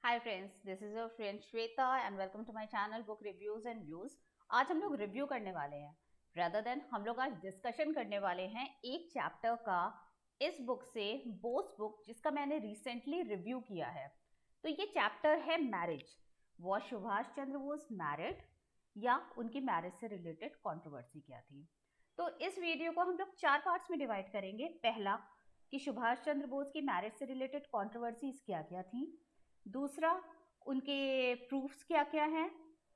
Hi friends, this is your friend Shweta and welcome to my channel book reviews and views. आज हम लोग review करने वाले हैं, रेदर देन हम लोग आज डिस्कशन करने वाले हैं एक चैप्टर का इस बुक से, बोस बुक, जिसका मैंने रिसेंटली रिव्यू किया है। तो ये चैप्टर है marriage. Was Subhash Chandra Bose married, या उनकी मैरिज से रिलेटेड कंट्रोवर्सी क्या थी। तो इस वीडियो को हम लोग 4 पार्ट्स में डिवाइड करेंगे। पहला, कि सुभाष चंद्र बोस की मैरिज से रिलेटेड कंट्रोवर्सीज क्या क्या थी। दूसरा, उनके प्रूफ्स क्या क्या हैं।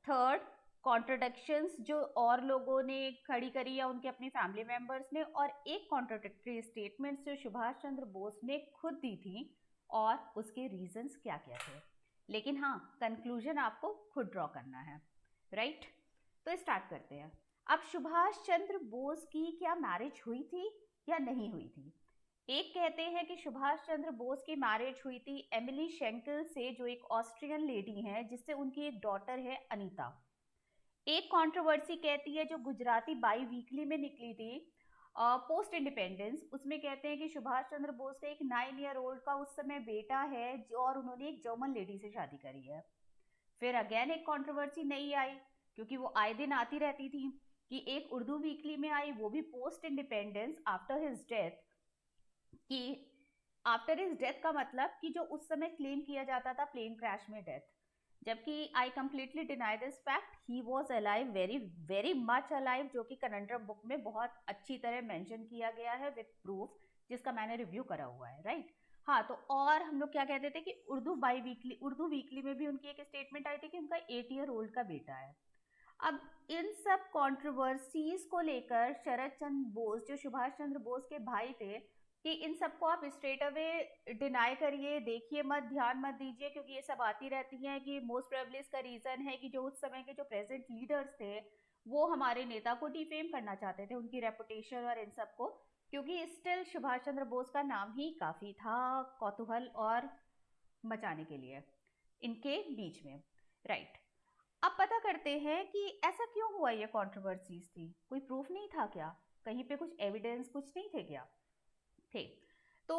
थर्ड, कॉन्ट्रोडिक्शंस जो और लोगों ने खड़ी करी या उनके अपने फैमिली मेंबर्स ने, और एक कॉन्ट्रोडिक्टरी स्टेटमेंट जो सुभाष चंद्र बोस ने खुद दी थी और उसके रीजंस क्या क्या थे। लेकिन हाँ, कंक्लूजन आपको खुद ड्रॉ करना है, राइट? तो स्टार्ट करते हैं। अब सुभाष चंद्र बोस की क्या मैरिज हुई थी या नहीं हुई थी? एक कहते हैं कि सुभाष चंद्र बोस की मैरिज हुई थी एमिली शेंकल से, जो एक ऑस्ट्रियन लेडी है, जिससे उनकी एक डॉटर है अनीता। एक कंट्रोवर्सी कहती है जो गुजराती बाई वीकली में निकली थी पोस्ट इंडिपेंडेंस, उसमें कहते हैं कि सुभाष चंद्र बोस का एक 9 ईयर ओल्ड का उस समय बेटा है और उन्होंने एक जर्मन लेडी से शादी करी है। फिर अगेन एक कंट्रोवर्सी नहीं आई, क्योंकि वो आए दिन आती रहती थी, कि एक उर्दू वीकली में आई, वो भी post independence after his death, कि आफ्टर हिज डेथ का मतलब कि जो उस समय क्लेम किया जाता था प्लेन क्रैश में डेथ, जबकि I completely deny this fact. He was alive, very very much alive, जो कि कनंड्रम बुक में बहुत अच्छी तरह मेंशन किया गया है विद प्रूफ, जिसका मैंने रिव्यू करा हुआ है, राइट? हाँ, तो और हम लोग क्या कहते थे कि उर्दू वीकली में भी उनकी एक स्टेटमेंट आई थी कि उनका 8 ईयर ओल्ड का बेटा है। अब इन सब कंट्रोवर्सीज को लेकर शरद चंद्र बोस, जो सुभाष चंद्र बोस के भाई थे, कि इन सबको आप स्ट्रेट अवे डिनाई करिए, देखिए मत, ध्यान मत दीजिए, क्योंकि ये सब आती रहती हैं कि मोस्ट प्रोबेबली इसका रीजन है कि जो उस समय के जो प्रेजेंट लीडर्स थे, वो हमारे नेता को डिफेम करना चाहते थे, उनकी रेपुटेशन और इन सब को, क्योंकि स्टिल सुभाष चंद्र बोस का नाम ही काफी था कौतूहल और मचाने के लिए इनके बीच में, राइट? अब पता करते हैं कि ऐसा क्यों हुआ, ये कंट्रोवर्सीज थी, कोई प्रूफ नहीं था क्या, कहीं पे कुछ एविडेंस कुछ नहीं थे क्या? थे। तो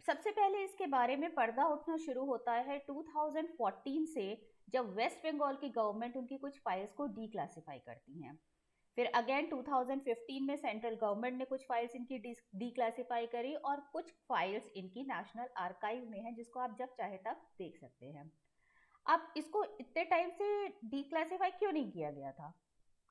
सबसे पहले इसके बारे में पर्दा उठना शुरू होता है 2014 से, जब वेस्ट बंगाल की गवर्नमेंट उनकी कुछ फाइल्स को डीक्लासिफाई करती हैं। फिर अगेन 2015 में सेंट्रल गवर्नमेंट ने कुछ फाइल्स इनकी डीक्लासिफाई करी, और कुछ फाइल्स इनकी नेशनल आर्काइव में है, जिसको आप जब चाहे तब देख सकते हैं। अब इसको इतने टाइम से डीक्लासिफाई क्यों नहीं किया गया था?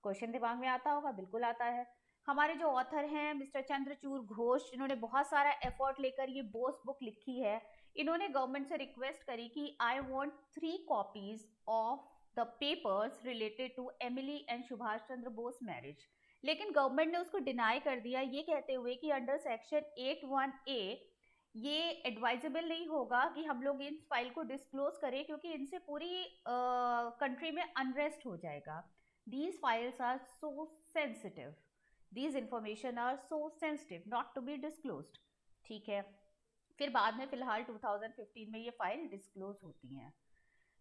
क्वेश्चन दिमाग में आता होगा, बिल्कुल आता है। हमारे जो ऑथर हैं मिस्टर चंद्रचूड़ घोष, इन्होंने बहुत सारा एफर्ट लेकर ये बोस बुक लिखी है। इन्होंने गवर्नमेंट से रिक्वेस्ट करी कि I want 3 copies of the papers related to Emily and Subhash Chandra Bose marriage, लेकिन गवर्नमेंट ने उसको डिनाई कर दिया, ये कहते हुए कि अंडर सेक्शन 81A ये एडवाइजेबल नहीं होगा कि हम लोग इन फाइल को डिस्क्लोज करें, क्योंकि इनसे पूरी कंट्री में अनरेस्ट हो जाएगा। These files are so sensitive, these information are so sensitive not to be disclosed. ठीक है, फिर बाद में फिलहाल 2015 में ये फाइल डिस्क्लोज होती हैं।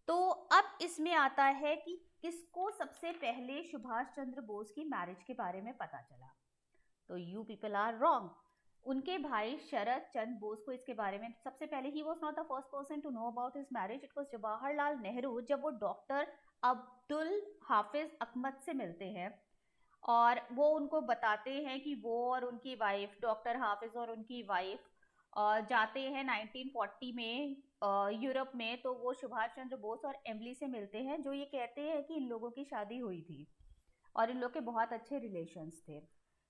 तो अब इसमें आता है कि किसको सबसे पहले सुभाष चंद्र बोस की मैरिज के बारे में पता चला। तो यू पीपल आर रॉन्ग। उनके भाई शरद चंद्र बोस को इसके बारे में सबसे पहले, he was not the first person to know about his marriage, it was Jawaharlal Nehru, जब वो डॉक्टर अब्दुल हाफिज अहमद से मिलते हैं और वो उनको बताते हैं कि वो और उनकी वाइफ, डॉक्टर हाफिज और उनकी वाइफ जाते हैं 1940 में यूरोप में। तो वो सुभाष चंद्र बोस और एमली से मिलते हैं, जो ये कहते हैं कि इन लोगों की शादी हुई थी और इन लोग के बहुत अच्छे रिलेशंस थे।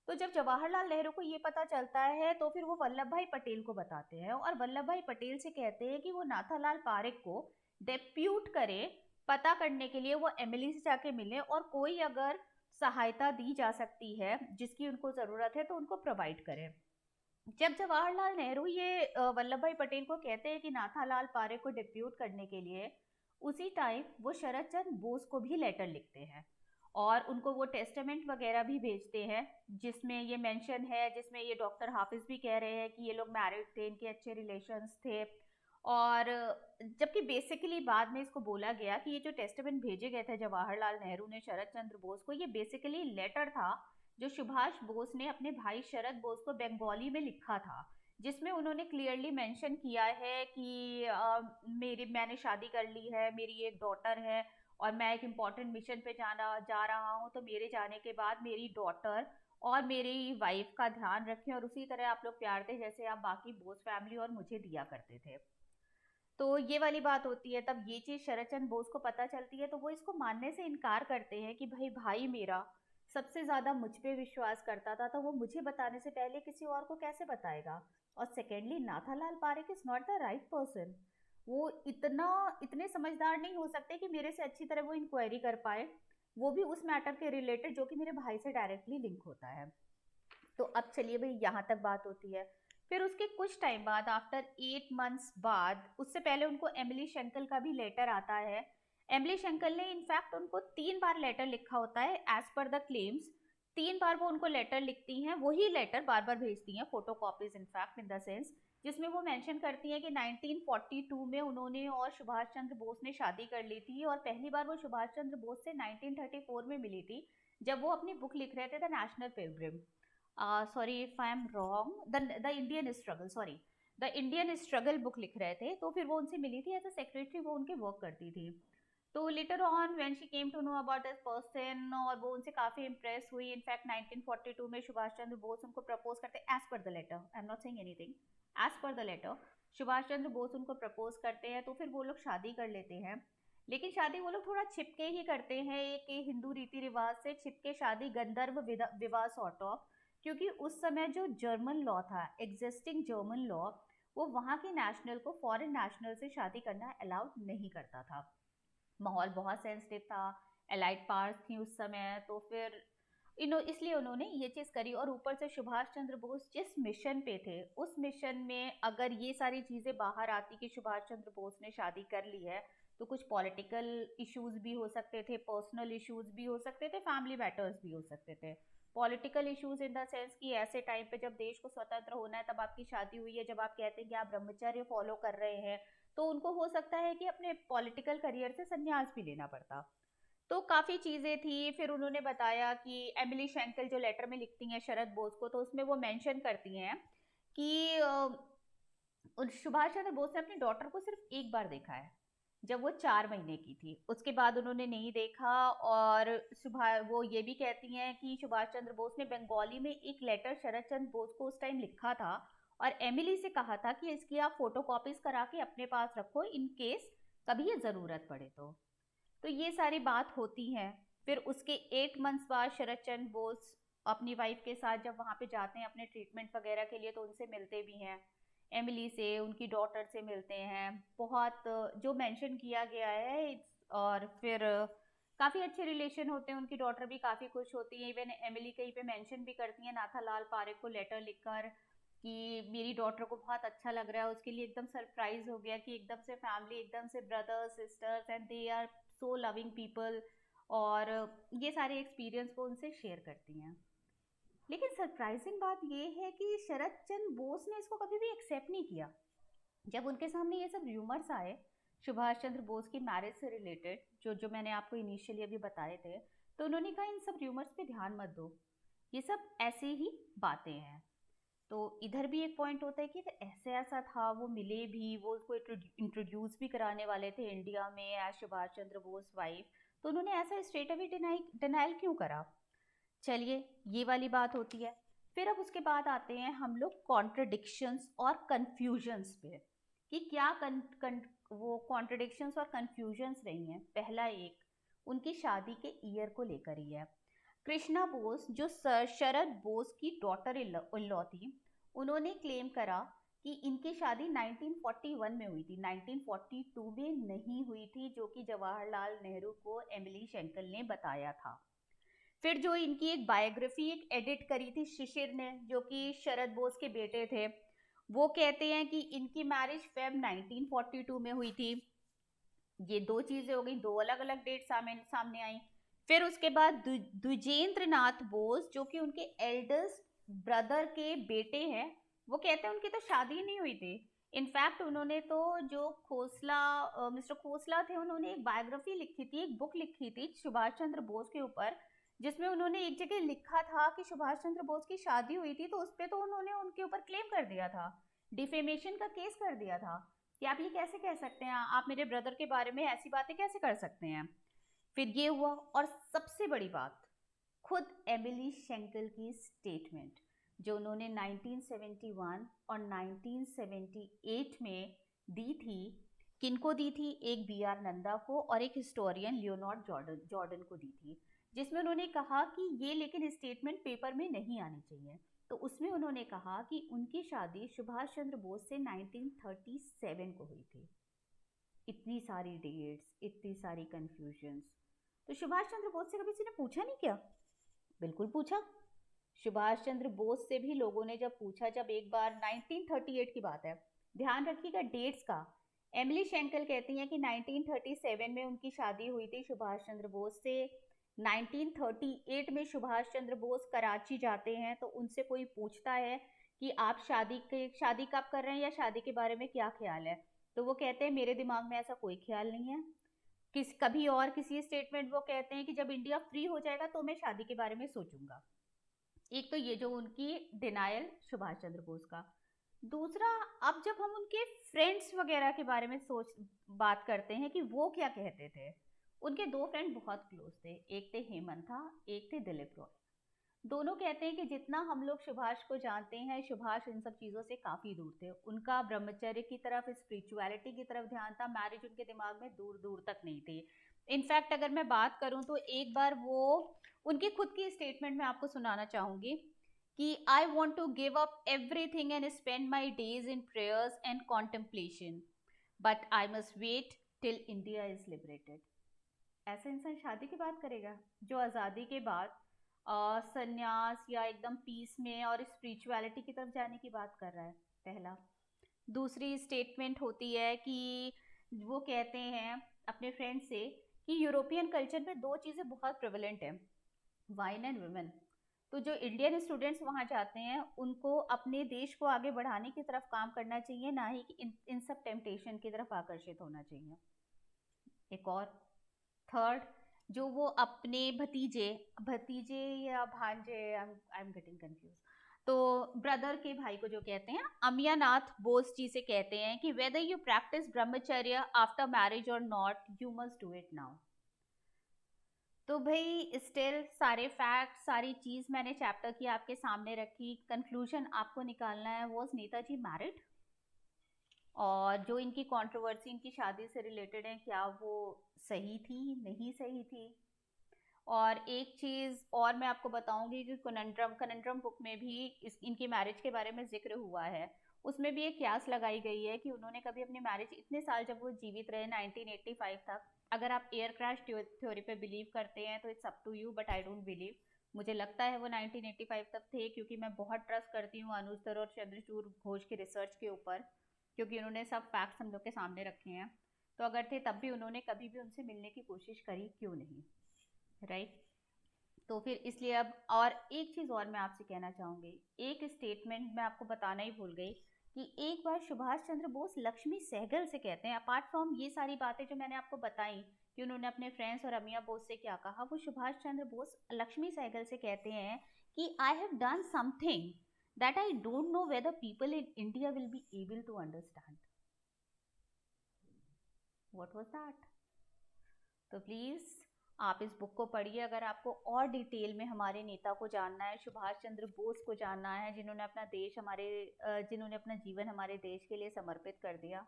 तो जब जवाहरलाल नेहरू को ये पता चलता है, तो फिर वो वल्लभ भाई पटेल को बताते हैं, और वल्लभ भाई पटेल से कहते हैं कि वो नाथालाल पारेख को डेप्यूट करे, पता करने के लिए वो एमिली से जाके मिले, और कोई अगर सहायता दी जा सकती है जिसकी उनको जरूरत है तो उनको प्रोवाइड करें। जब जवाहरलाल नेहरू ये वल्लभ भाई पटेल को कहते हैं कि नाथालाल पारेख को डिप्यूट करने के लिए, उसी टाइम वो शरद चंद्र बोस को भी लेटर लिखते हैं और उनको वो टेस्टामेंट वगैरह भी भेजते हैं, जिसमें ये मेंशन है, जिसमें ये डॉक्टर हाफिज भी कह रहे हैं कि ये लोग मैरिड थे, इनके अच्छे रिलेशंस थे। और जबकि बेसिकली बाद में इसको बोला गया कि ये जो टेस्टामेंट भेजे गए थे जवाहरलाल नेहरू ने शरद चंद्र बोस को, ये बेसिकली लेटर था जो सुभाष बोस ने अपने भाई शरद बोस को बंगाली में लिखा था, जिसमें उन्होंने क्लियरली मेंशन किया है कि मैंने शादी कर ली है, मेरी एक डॉटर है और मैं एक इम्पॉर्टेंट मिशन पे जा रहा हूँ, तो मेरे जाने के बाद मेरी डॉटर और मेरी वाइफ का ध्यान रखें और उसी तरह आप लोग प्यार दें जैसे आप बाकी बोस फैमिली और मुझे दिया करते थे। तो ये वाली बात होती है। तब ये चीज़ शरद चंद्र बोस को पता चलती है तो वो इसको मानने से इनकार करते हैं कि भाई भाई मेरा सबसे ज़्यादा मुझ पे विश्वास करता था, तो वो मुझे बताने से पहले किसी और को कैसे बताएगा। और secondly, Nathalal Parekh is not the right person. वो इतने समझदार नहीं हो सकते कि मेरे से अच्छी तरह वो इंक्वायरी कर पाए, वो भी उस मैटर के रिलेटेड जो कि मेरे भाई से डायरेक्टली लिंक होता है। तो अब चलिए भाई, यहाँ तक बात होती है। फिर उसके कुछ टाइम बाद, आफ्टर 8 मंथ्स बाद, उससे पहले उनको एमिली शेंकल का भी लेटर आता है। एमिली शेंकल ने इनफैक्ट उनको 3 बार लेटर लिखा होता है एज पर द क्लेम्स। 3 बार वो उनको लेटर लिखती हैं, वही लेटर बार बार भेजती हैं, photo copies in fact in the sense, जिसमें वो मेंशन करती हैं कि 1942 में उन्होंने और सुभाष चंद्र बोस ने शादी कर ली थी और पहली बार वो सुभाष चंद्र बोस से 1934 में मिली थी, जब वो अपनी बुक लिख रहे थे the national Pilgrim. Sorry if I am wrong, the Indian struggle, sorry, the Indian struggle book लिख रहे थे। तो फिर वो उनसे मिली थी एज अ सेक्रेटरी, वो उनके वर्क करती थी। तो later on when she came to know about this person, और वो उनसे काफी इंप्रेस हुई। इनफैक्ट 1942 में सुभाष चंद्र बोस उनको प्रपोज करते, as per the letter, I am not saying anything, as per the letter Subhash Chandra Bose उनको प्रपोज करते हैं। तो फिर वो लोग शादी कर लेते हैं, लेकिन शादी वो लोग थोड़ा छिपके ही करते हैं, एक हिंदू रीति रिवाज से छिपके शादी, गंधर्व विवाह सॉर्ट ऑफ। क्योंकि उस समय जो जर्मन लॉ था, एग्जिस्टिंग जर्मन लॉ, वो वहाँ के नेशनल को फॉरेन नेशनल से शादी करना अलाउड नहीं करता था। माहौल बहुत सेंसिटिव था, एलाइड पावर्स थी उस समय। तो फिर इसलिए उन्होंने ये चीज़ करी। और ऊपर से सुभाष चंद्र बोस जिस मिशन पे थे, उस मिशन में अगर ये सारी चीज़ें बाहर आती कि सुभाष चंद्र बोस ने शादी कर ली है, तो कुछ पॉलिटिकल इश्यूज भी हो सकते थे, पर्सनल इश्यूज भी हो सकते थे, फैमिली मैटर्स भी हो सकते थे। Political issues in the sense कि ऐसे टाइम पे जब देश को स्वतंत्र होना है, तब आपकी शादी हुई है, जब आप कहते हैं कि आप ब्रह्मचर्य फॉलो कर रहे हैं, तो उनको हो सकता है कि अपने पॉलिटिकल करियर से संन्यास भी लेना पड़ता। तो काफ़ी चीज़ें थी। फिर उन्होंने बताया कि एमिली शेंकल जो लेटर में लिखती हैं शरद बोस को, तो उसमें वो मेंशन करती हैं कि सुभाष चंद्र बोस ने अपनी डॉटर को सिर्फ एक बार देखा है, जब वो 4 महीने की थी, उसके बाद उन्होंने नहीं देखा। और वो ये भी कहती हैं कि सुभाष चंद्र बोस ने बंगाली में एक लेटर शरद चंद्र बोस को उस टाइम लिखा था और एमिली से कहा था कि इसकी आप फोटो कॉपीज करा के अपने पास रखो इन केस कभी ये ज़रूरत पड़े तो ये सारी बात होती है। फिर उसके 8 मंथ्स बाद शरद चंद्र बोस अपनी वाइफ के साथ जब वहाँ पे जाते हैं अपने ट्रीटमेंट वगैरह के लिए, तो उनसे मिलते भी हैं, एमिली से, उनकी डॉटर से मिलते हैं। बहुत जो मेंशन किया गया है और फिर काफ़ी अच्छे रिलेशन होते हैं, उनकी डॉटर भी काफ़ी खुश होती है। इवन एमिली कहीं पे मेंशन भी करती हैं नाथालाल पारेख को लेटर लिखकर कि मेरी डॉटर को बहुत अच्छा लग रहा है, उसके लिए एकदम सरप्राइज हो गया कि एकदम से फैमिली, एकदम से brothers sisters and they are so loving people. और ये सारे एक्सपीरियंस वो उनसे शेयर करती हैं। लेकिन सरप्राइजिंग बात ये है कि शरद चंद्र बोस ने इसको कभी भी एक्सेप्ट नहीं किया। जब उनके सामने ये सब र्यूमर्स आए सुभाष चंद्र बोस की मैरिज से रिलेटेड, जो जो मैंने आपको इनिशियली अभी बताए थे, तो उन्होंने कहा इन सब र्यूमर्स पे ध्यान मत दो, ये सब ऐसे ही बातें हैं। तो इधर भी एक पॉइंट होता है कि ऐसे ऐसा था, वो मिले भी, वो उसको इंट्रोड्यूस भी कराने वाले थे इंडिया में एज सुभाष चंद्र बोस वाइफ, तो उन्होंने ऐसा स्ट्रेट अवे डिनाइल क्यों करा। चलिए, ये वाली बात होती है। फिर अब उसके बाद आते हैं हम लोग कॉन्ट्रडिक्शंस और कन्फ्यूजन्स पे कि क्या वो कॉन्ट्रडिक्शंस और कन्फ्यूजन्स रही हैं। पहला एक उनकी शादी के ईयर को लेकर ही है। कृष्णा बोस जो शरद बोस की डॉटर इन लॉ थी, उन्होंने क्लेम करा कि इनकी शादी 1941 में हुई थी, 1942 में नहीं हुई थी, जो कि जवाहरलाल नेहरू को एमिली शेंकल ने बताया था। फिर जो इनकी एक बायोग्राफी एक एडिट करी थी शिशिर ने, जो कि शरद बोस के बेटे थे, वो कहते हैं कि इनकी मैरिज फेब 1942 में हुई थी। ये दो चीजें हो गई, दो अलग अलग डेट सामने आई। फिर उसके बाद द्विजेंद्र नाथ बोस जो कि उनके एल्डेस्ट ब्रदर के बेटे हैं, वो कहते हैं उनकी तो शादी नहीं हुई थी। इनफैक्ट उन्होंने तो जो मिस्टर खोसला थे, उन्होंने एक बायोग्राफी लिखी थी, एक बुक लिखी थी सुभाष चंद्र बोस के ऊपर, जिसमें उन्होंने एक जगह लिखा था कि सुभाष चंद्र बोस की शादी हुई थी, तो उस पर तो उन्होंने उनके ऊपर क्लेम कर दिया था डिफेमेशन का केस कर दिया था कि आप ये कैसे कह सकते हैं, आप मेरे ब्रदर के बारे में ऐसी बातें कैसे कर सकते हैं। फिर ये हुआ, और सबसे बड़ी बात, खुद एमिली शेंकल की स्टेटमेंट जो उन्होंने 1971 और 1978 में दी थी। किनको दी थी? एक बी आर नंदा को और एक हिस्टोरियन लियोनार्ड जॉर्डन को दी थी, जिसमें उन्होंने कहा कि ये लेकिन स्टेटमेंट पेपर में नहीं आनी चाहिए। तो उसमें उन्होंने कहा कि उनकी शादी सुभाष चंद्र बोस से 1937 को हुई थी। इतनी सारी डेट्स, इतनी सारी कंफ्यूजन्स। तो सुभाष चंद्र बोस से कभी किसी ने पूछा नहीं क्या? बिल्कुल पूछा। सुभाष चंद्र बोस से भी लोगों ने जब पूछा, जब एक बार 1938 की बात है, ध्यान रखिएगा डेट्स का। एमिली शेंकल कहती हैं कि 1937 में उनकी शादी हुई थी सुभाष चंद्र बोस से। 1938 में सुभाष चंद्र बोस कराची जाते हैं, तो उनसे कोई पूछता है कि आप शादी कब कर रहे हैं या शादी के बारे में क्या ख्याल है, तो वो कहते हैं मेरे दिमाग में ऐसा कोई ख्याल नहीं है। कभी और किसी स्टेटमेंट वो कहते हैं कि जब इंडिया फ्री हो जाएगा तो मैं शादी के बारे में सोचूंगा। एक तो ये जो उनकी डिनायल सुभाष चंद्र बोस का। दूसरा, अब जब हम उनके फ्रेंड्स वगैरह के बारे में बात करते हैं कि वो क्या कहते थे। उनके दो फ्रेंड बहुत क्लोज थे, एक थे हेमंत था, एक थे दिलीप रॉय। दोनों कहते हैं कि जितना हम लोग सुभाष को जानते हैं, सुभाष इन सब चीज़ों से काफ़ी दूर थे। उनका ब्रह्मचर्य की तरफ, स्पिरिचुअलिटी की तरफ ध्यान था, मैरिज उनके दिमाग में दूर दूर तक नहीं थी। इनफैक्ट अगर मैं बात करूं तो एक बार वो उनकी खुद की स्टेटमेंट में आपको सुनाना चाहूंगी कि I want to give up everything and spend my days in prayers and contemplation, but I must wait till India is liberated. ऐसा इंसान शादी की बात करेगा जो आज़ादी के बाद संन्यास या एकदम पीस में और स्पिरिचुअलिटी की तरफ जाने की बात कर रहा है? पहला। दूसरी स्टेटमेंट होती है कि वो कहते हैं अपने फ्रेंड से कि यूरोपियन कल्चर में दो चीज़ें बहुत प्रेवलेंट हैं, वाइन एंड वुमेन। तो जो इंडियन स्टूडेंट्स वहाँ जाते हैं उनको अपने देश को आगे बढ़ाने की तरफ काम करना चाहिए, ना ही कि इन सब टेम्पटेशन की तरफ आकर्षित होना चाहिए। एक और थर्ड, जो वो अपने भतीजे भतीजे या भांजे, आई एम गेटिंग कंफ्यूज, तो ब्रदर के भाई को जो कहते हैं अमियानाथ बोस जी से कहते हैं कि वेदर यू प्रैक्टिस ब्रह्मचर्य आफ्टर मैरिज और not, you must do it now. तो भाई स्टिल सारे फैक्ट, सारी चीज मैंने चैप्टर की आपके सामने रखी। कंक्लूजन आपको निकालना है, वॉज नेताजी मैरिड? और जो इनकी कंट्रोवर्सी इनकी शादी से रिलेटेड है, क्या वो सही थी, नहीं सही थी? और एक चीज़ और मैं आपको बताऊंगी कि कनंड्रम बुक में भी इनकी मैरिज के बारे में जिक्र हुआ है। उसमें भी एक क्यास लगाई गई है कि उन्होंने कभी अपनी मैरिज, इतने साल जब वो जीवित रहे 1985 तक, अगर आप एयर क्रैश थ्योरी पे बिलीव करते हैं तो it's up to you, but I don't believe. मुझे लगता है वो 1985 तक थे, क्योंकि मैं बहुत ट्रस्ट करती हूँ अनुज धर और चंद्रचूड़ घोष के रिसर्च के ऊपर, क्योंकि उन्होंने सब फैक्ट्स हम लोग के सामने रखे हैं। तो अगर थे तब भी उन्होंने कभी भी उनसे मिलने की कोशिश करी क्यों नहीं, राइट? तो फिर इसलिए अब, और एक चीज़ और मैं आपसे कहना चाहूँगी, एक स्टेटमेंट मैं आपको बताना ही भूल गई कि एक बार सुभाष चंद्र बोस लक्ष्मी सहगल से कहते हैं, अपार्ट फ्रॉम ये सारी बातें जो मैंने आपको बताई कि उन्होंने अपने फ्रेंड्स और अमिया बोस से क्या कहा, वो सुभाष चंद्र बोस लक्ष्मी सहगल से कहते हैं कि I have done something that I don't know whether people in India will be able to understand. What was that? तो प्लीज़ आप इस बुक को पढ़िए। अगर आपको और डिटेल में हमारे नेता को जानना है, सुभाष चंद्र बोस को जानना है, जिन्होंने अपना देश जिन्होंने अपना जीवन हमारे देश के लिए समर्पित कर दिया,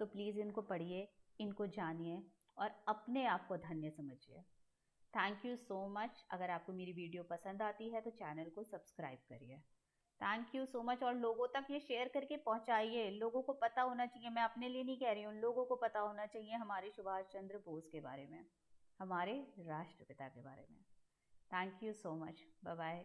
तो प्लीज़ इनको पढ़िए, इनको जानिए और अपने आप को धन्य समझिए। Thank you so much. अगर आपको मेरी वीडियो पसंद आती है तो चैनल को सब्सक्राइब करिए। Thank you so much. और लोगों तक ये शेयर करके पहुंचाइए। लोगों को पता होना चाहिए, मैं अपने लिए नहीं कह रही हूँ, लोगों को पता होना चाहिए हमारे सुभाष चंद्र बोस के बारे में, हमारे राष्ट्रपिता के बारे में। Thank you so much. Bye bye.